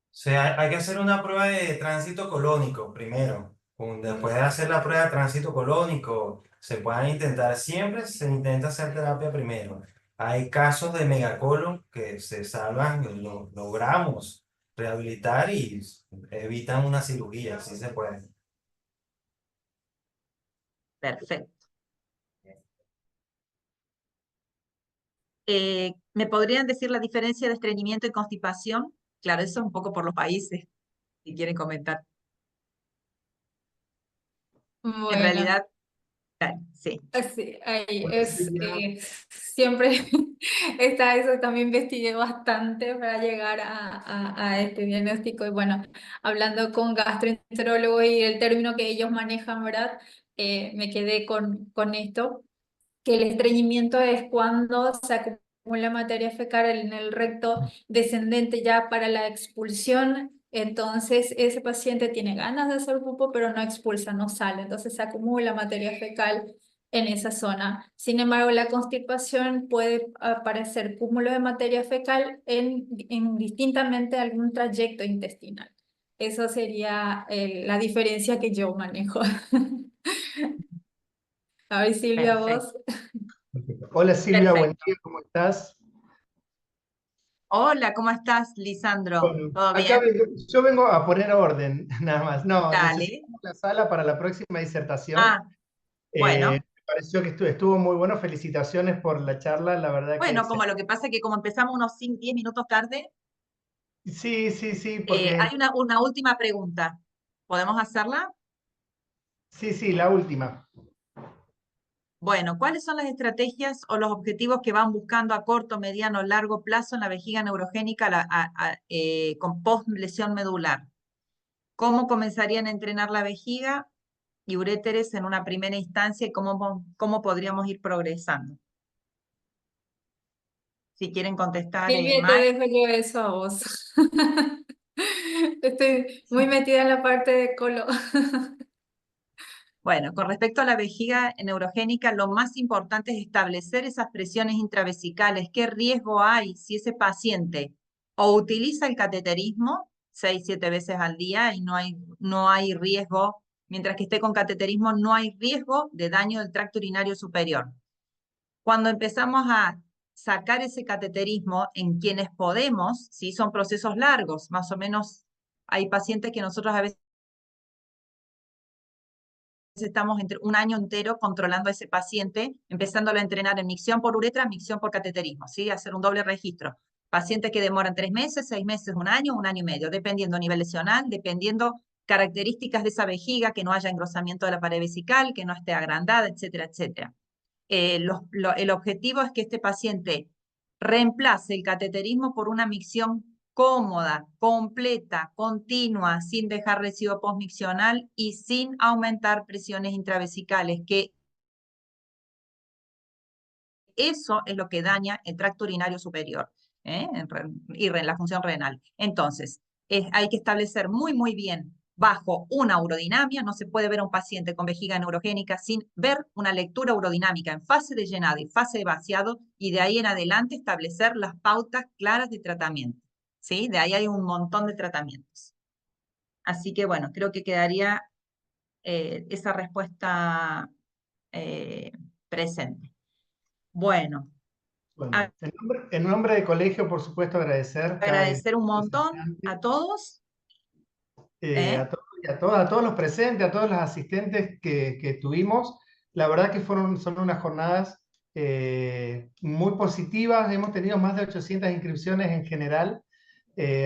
sea, hay que hacer una prueba de tránsito colónico primero. Después de hacer la prueba de tránsito colónico, siempre se intenta hacer terapia primero. Hay casos de megacolon que se salvan, logramos rehabilitar y evitan una cirugía, sí se puede. Perfecto. ¿Me podrían decir la diferencia de estreñimiento y constipación? Claro, eso es un poco por los países, si quieren comentar. En Bueno, realidad, sí. sí, ahí Hola, es, Silvia. siempre está eso, también investigué bastante para llegar a este diagnóstico y bueno, hablando con gastroenterólogo y el término que ellos manejan, ¿verdad? Me quedé con esto, que el estreñimiento es cuando se acumula materia fecal en el recto descendente ya para la expulsión. Entonces ese paciente tiene ganas de hacer popó, pero no expulsa, no sale. Entonces se acumula materia fecal en esa zona. Sin embargo, la constipación puede aparecer cúmulo de materia fecal en distintamente algún trayecto intestinal. Eso sería la diferencia que yo manejo. A ver, Silvia, Perfecto. vos. Hola Silvia, buen Perfecto. día, ¿cómo estás? Hola, ¿cómo estás, Lisandro? Bueno, ¿Todo acá bien? yo vengo a poner orden, nada más. No, Dale. necesitamos la sala para la próxima disertación. Ah, bueno. Me pareció que estuvo muy bueno. Felicitaciones por la charla, la verdad que Bueno, como lo que pasa es que como empezamos unos 10 minutos tarde, sí, sí, sí, porque hay una última pregunta. ¿Podemos hacerla? sí, sí, la última. Bueno, ¿cuáles son las estrategias o los objetivos que van buscando a corto, mediano, largo plazo en la vejiga neurogénica con post-lesión medular? ¿Cómo comenzarían a entrenar la vejiga y uréteres en una primera instancia y cómo podríamos ir progresando? Si quieren contestar, Silvia, te Mike. dejo yo eso a vos. Estoy muy metida en la parte de colo. Bueno, con respecto a la vejiga neurogénica, lo más importante es establecer esas presiones intravesicales. ¿Qué riesgo hay si ese paciente o utiliza el cateterismo 6-7 veces al día y no hay riesgo, mientras que esté con cateterismo, no hay riesgo de daño del tracto urinario superior. Cuando empezamos a sacar ese cateterismo en quienes podemos, ¿sí? Son procesos largos, más o menos hay pacientes que nosotros a veces estamos entre un año entero controlando a ese paciente, empezándolo a entrenar en micción por uretra, micción por cateterismo, ¿sí? Hacer un doble registro. Pacientes que demoran 3 meses, 6 meses, un año y medio, dependiendo nivel lesional, dependiendo características de esa vejiga, que no haya engrosamiento de la pared vesical, que no esté agrandada, etcétera, etcétera. El objetivo es que este paciente reemplace el cateterismo por una micción cómoda, completa, continua, sin dejar residuo postmiccional y sin aumentar presiones intravesicales, que eso es lo que daña el tracto urinario superior, y la función renal. Entonces, hay que establecer muy bien bajo una urodinamia. No se puede ver a un paciente con vejiga neurogénica sin ver una lectura urodinámica en fase de llenado y fase de vaciado, y de ahí en adelante establecer las pautas claras de tratamiento, ¿sí? De ahí hay un montón de tratamientos. Así que bueno, creo que quedaría esa respuesta presente. Bueno, Bueno, en nombre del colegio, por supuesto, agradecer cada agradecer un montón participante, a todos. a todos y a todos los presentes, a todos los asistentes que tuvimos. La verdad que son unas jornadas muy positivas. Hemos tenido más de 800 inscripciones en general.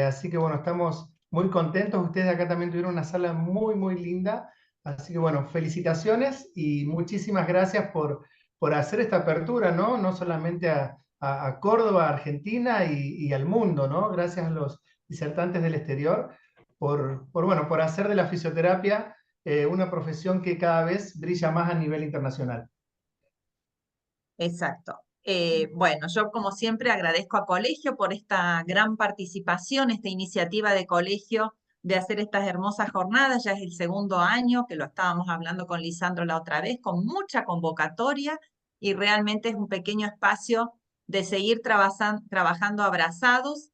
Así que bueno, estamos muy contentos. Ustedes acá también tuvieron una sala muy linda. Así que bueno, felicitaciones y muchísimas gracias por hacer esta apertura, ¿no? No solamente a Córdoba, Argentina y al mundo, ¿no? Gracias a los disertantes del exterior por hacer de la fisioterapia una profesión que cada vez brilla más a nivel internacional. Exacto. Bueno, yo como siempre agradezco a Colegio por esta gran participación, esta iniciativa de Colegio de hacer estas hermosas jornadas. Ya es el segundo año, que lo estábamos hablando con Lisandro la otra vez, con mucha convocatoria, y realmente es un pequeño espacio de seguir trabajando abrazados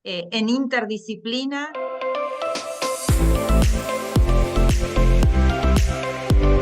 en interdisciplina.